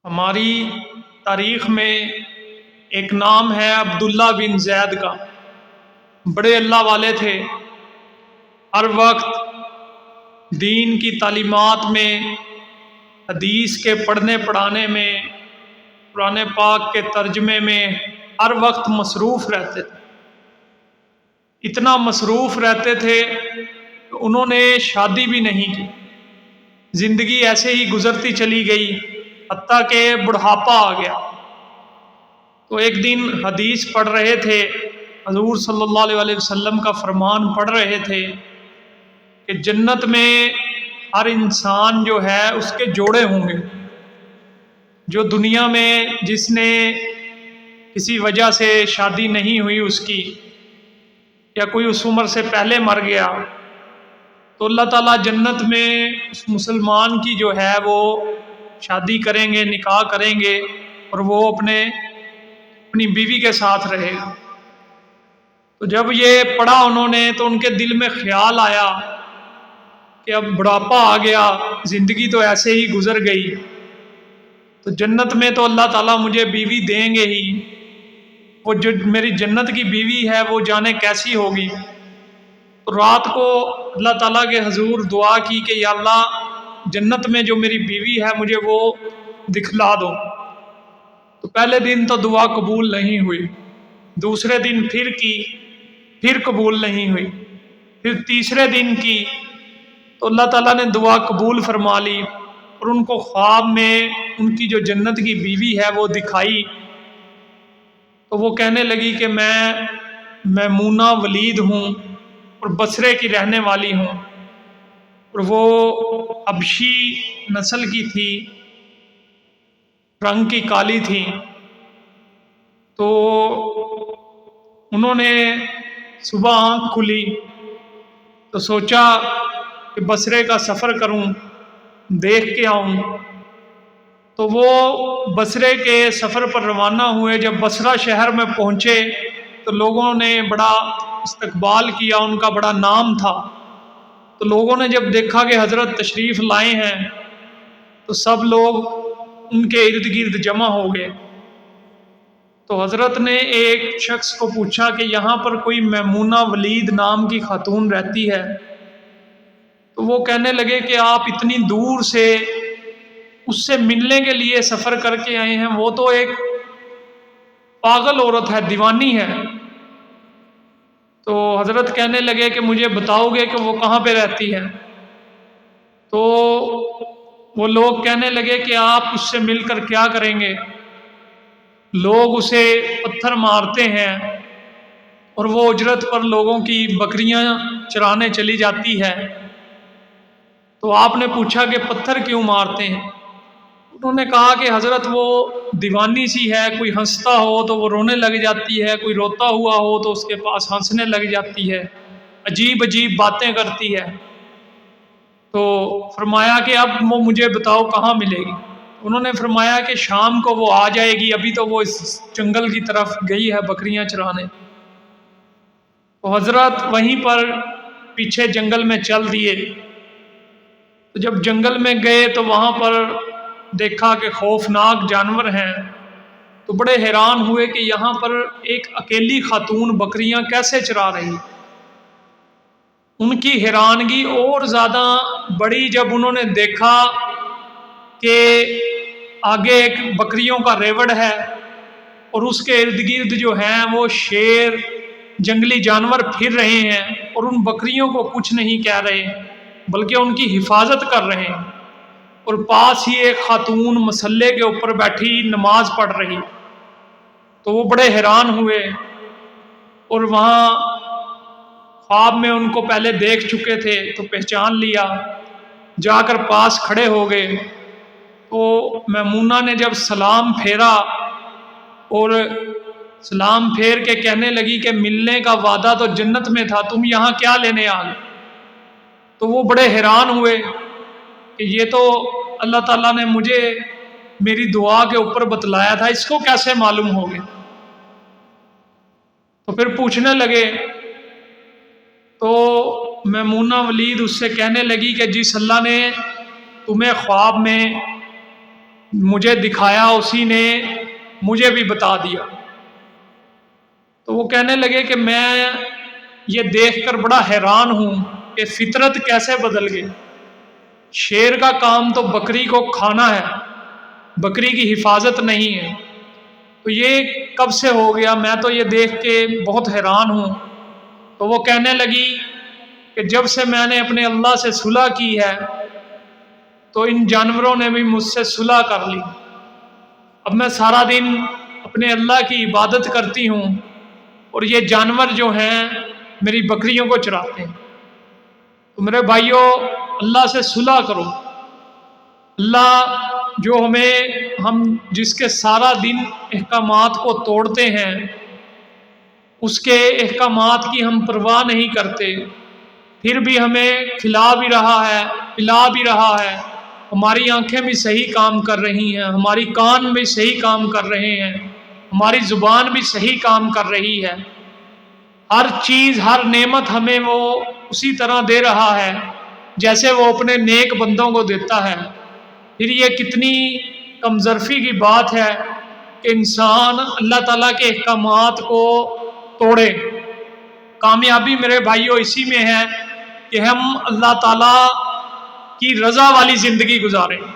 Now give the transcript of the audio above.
ہماری تاریخ میں ایک نام ہے عبداللہ بن زید کا۔ بڑے اللہ والے تھے، ہر وقت دین کی تعلیمات میں، حدیث کے پڑھنے پڑھانے میں، قرآن پاک کے ترجمے میں ہر وقت مصروف رہتے تھے۔ اتنا مصروف رہتے تھے کہ انہوں نے شادی بھی نہیں کی، زندگی ایسے ہی گزرتی چلی گئی حتیٰ کہ بڑھاپا آ گیا۔ تو ایک دن حدیث پڑھ رہے تھے، حضور صلی اللہ علیہ وسلم کا فرمان پڑھ رہے تھے کہ جنت میں ہر انسان جو ہے اس کے جوڑے ہوں گے۔ جو دنیا میں جس نے کسی وجہ سے شادی نہیں ہوئی اس کی، یا کوئی اس عمر سے پہلے مر گیا، تو اللہ تعالیٰ جنت میں اس مسلمان کی جو ہے وہ شادی کریں گے، نکاح کریں گے، اور وہ اپنی بیوی کے ساتھ رہے گا۔ تو جب یہ پڑھا انہوں نے تو ان کے دل میں خیال آیا کہ اب بڑھاپا آ گیا، زندگی تو ایسے ہی گزر گئی، تو جنت میں تو اللہ تعالیٰ مجھے بیوی دیں گے ہی، وہ جو میری جنت کی بیوی ہے وہ جانے کیسی ہوگی۔ تو رات کو اللہ تعالیٰ کے حضور دعا کی کہ یا اللہ جنت میں جو میری بیوی ہے مجھے وہ دکھلا دو۔ تو پہلے دن تو دعا قبول نہیں ہوئی، دوسرے دن پھر کی، پھر قبول نہیں ہوئی، پھر تیسرے دن کی تو اللہ تعالیٰ نے دعا قبول فرما لی، اور ان کو خواب میں ان کی جو جنت کی بیوی ہے وہ دکھائی۔ تو وہ کہنے لگی کہ میں میمونہ ولید ہوں اور بصرے کی رہنے والی ہوں، اور وہ حبشی نسل کی تھی، رنگ کی کالی تھی۔ تو انہوں نے صبح آنکھ کھلی تو سوچا کہ بصرے کا سفر کروں، دیکھ کے آؤں۔ تو وہ بصرے کے سفر پر روانہ ہوئے۔ جب بصرہ شہر میں پہنچے تو لوگوں نے بڑا استقبال کیا، ان کا بڑا نام تھا۔ تو لوگوں نے جب دیکھا کہ حضرت تشریف لائے ہیں تو سب لوگ ان کے ارد گرد جمع ہو گئے۔ تو حضرت نے ایک شخص کو پوچھا کہ یہاں پر کوئی میمونہ ولید نام کی خاتون رہتی ہے؟ تو وہ کہنے لگے کہ آپ اتنی دور سے اس سے ملنے کے لیے سفر کر کے آئے ہیں، وہ تو ایک پاگل عورت ہے، دیوانی ہے۔ تو حضرت کہنے لگے کہ مجھے بتاؤ گے کہ وہ کہاں پہ رہتی ہے؟ تو وہ لوگ کہنے لگے کہ آپ اس سے مل کر کیا کریں گے؟ لوگ اسے پتھر مارتے ہیں اور وہ اجرت پر لوگوں کی بکریاں چرانے چلی جاتی ہے۔ تو آپ نے پوچھا کہ پتھر کیوں مارتے ہیں؟ انہوں نے کہا کہ حضرت وہ دیوانی سی ہے، کوئی ہنستا ہو تو وہ رونے لگ جاتی ہے، کوئی روتا ہوا ہو تو اس کے پاس ہنسنے لگ جاتی ہے، عجیب عجیب باتیں کرتی ہے۔ تو فرمایا کہ اب وہ مجھے بتاؤ کہاں ملے گی؟ انہوں نے فرمایا کہ شام کو وہ آ جائے گی، ابھی تو وہ اس جنگل کی طرف گئی ہے بکریاں چرانے۔ تو حضرت وہیں پر پیچھے جنگل میں چل دیے۔ تو جب جنگل میں گئے تو وہاں پر دیکھا کہ خوفناک جانور ہیں، تو بڑے حیران ہوئے کہ یہاں پر ایک اکیلی خاتون بکریاں کیسے چرا رہی۔ ان کی حیرانگی اور زیادہ بڑی جب انہوں نے دیکھا کہ آگے ایک بکریوں کا ریوڑ ہے اور اس کے ارد گرد جو ہیں وہ شیر، جنگلی جانور پھر رہے ہیں، اور ان بکریوں کو کچھ نہیں کہہ رہے بلکہ ان کی حفاظت کر رہے ہیں، اور پاس ہی ایک خاتون مسلے کے اوپر بیٹھی نماز پڑھ رہی۔ تو وہ بڑے حیران ہوئے، اور وہاں خواب میں ان کو پہلے دیکھ چکے تھے تو پہچان لیا، جا کر پاس کھڑے ہو گئے۔ تو میمونہ نے جب سلام پھیرا اور سلام پھیر کے کہنے لگی کہ ملنے کا وعدہ تو جنت میں تھا، تم یہاں کیا لینے آ گئے؟ تو وہ بڑے حیران ہوئے کہ یہ تو اللہ تعالیٰ نے مجھے میری دعا کے اوپر بتلایا تھا، اس کو کیسے معلوم ہو گیا؟ تو پھر پوچھنے لگے تو میمونہ ولید اس سے کہنے لگی کہ جس اللہ نے تمہیں خواب میں مجھے دکھایا اسی نے مجھے بھی بتا دیا۔ تو وہ کہنے لگے کہ میں یہ دیکھ کر بڑا حیران ہوں کہ فطرت کیسے بدل گئی۔ شیر کا کام تو بکری کو کھانا ہے، بکری کی حفاظت نہیں ہے، تو یہ کب سے ہو گیا؟ میں تو یہ دیکھ کے بہت حیران ہوں۔ تو وہ کہنے لگی کہ جب سے میں نے اپنے اللہ سے صلح کی ہے تو ان جانوروں نے بھی مجھ سے صلح کر لی۔ اب میں سارا دن اپنے اللہ کی عبادت کرتی ہوں اور یہ جانور جو ہیں میری بکریوں کو چراتے ہیں۔ تو میرے بھائیوں، اللہ سے صلح کرو۔ اللہ جو ہم جس کے سارا دن احکامات کو توڑتے ہیں، اس کے احکامات کی ہم پرواہ نہیں کرتے، پھر بھی ہمیں کھلا بھی رہا ہے، پلا بھی رہا ہے، ہماری آنکھیں بھی صحیح کام کر رہی ہیں، ہماری کان بھی صحیح کام کر رہے ہیں، ہماری زبان بھی صحیح کام کر رہی ہے، ہر چیز ہر نعمت ہمیں وہ اسی طرح دے رہا ہے جیسے وہ اپنے نیک بندوں کو دیتا ہے۔ پھر یہ کتنی کمظرفی کی بات ہے کہ انسان اللہ تعالیٰ کے احکامات کو توڑے۔ کامیابی میرے بھائیوں اسی میں ہے کہ ہم اللہ تعالیٰ کی رضا والی زندگی گزاریں۔